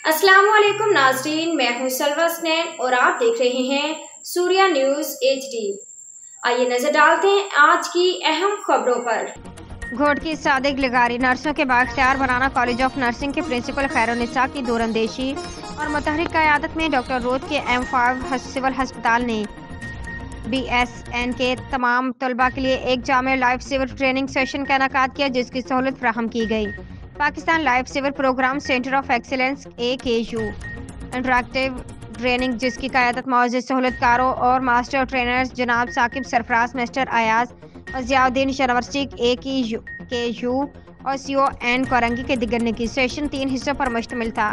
अस्सलाम वालेकुम नाज़रीन, मैं हूं सलवा स्नैन और आप देख रहे हैं सूर्या न्यूज़ HD। आइए नजर डालते हैं आज की अहम खबरों पर। घोट की सादिक लिगारी, नर्सों के बाख्तियार बनाना कॉलेज ऑफ नर्सिंग के प्रिंसिपल खैरुन्निसा की दूरअंदेशी और मुतहरिक क़यादत में डॉक्टर रोद के M5 सिविल हस्पताल ने BSN के तमाम तलबा के लिए एक जामे लाइफ सेवर ट्रेनिंग सेशन का इनेकाद किया, जिसकी सहूलत फराहम की गई। Pakistan life saver program centre of excellence AKU interactive training, जिसकी क़यादत मौजूद सहूलतकारों और मास्टर ट्रेनर्स जनाब साकिब सरफराज, मास्टर अयाज और ज़ियाउद्दीन यूनिवर्सिटी AKU और CON कोरंगी के दिगर ने की। सेशन 3 हिस्सों पर मुश्तमिल था।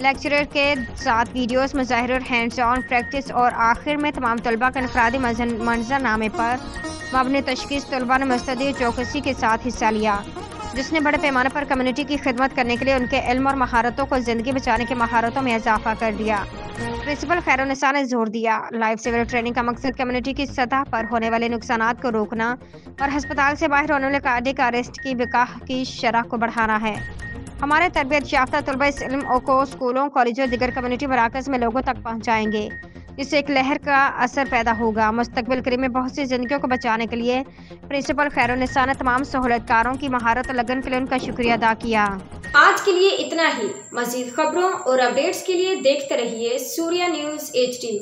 लेक्चरर के साथ वीडियोस, मुज़ाहिरे और हैंड्स ऑन प्रैक्टिस और आखिर में तमाम तलबा के इनफरादी मंजरनामे पर मबनी तशखीस तलबा ने मुस्तदी चौकसी के साथ हिस्सा लिया, जिसने बड़े पैमाने पर कम्युनिटी की खिदमत करने के लिए उनके इल्म और महारतों को ज़िंदगी बचाने की महारतों में इजाफा कर दिया। प्रिंसिपल खैरुन्निसा ने जोर दिया, लाइफ सेवर ट्रेनिंग का मकसद कम्युनिटी की सतह पर होने वाले नुकसानात को रोकना और अस्पताल से बाहर होने वाले कार्डिक अरेस्ट की विकाह की शरह को बढ़ाना है। हमारे तरबियत याफ्ता तलबा इस इल्म को स्कूलों, कॉलेजों, दिगर कम्युनिटी मराकज़ में लोगों तक पहुँचाएंगे, जिससे एक लहर का असर पैदा होगा। मुस्तकबिल करीब में बहुत सी जिंदगियों को बचाने के लिए प्रिंसिपल खैरुन्निसा ने तमाम सहूलतकारों की महारत और लगन के लिए उनका शुक्रिया अदा किया। आज के लिए इतना ही। मज़ीद खबरों और अपडेट्स के लिए देखते रहिए सूर्या न्यूज़ HD।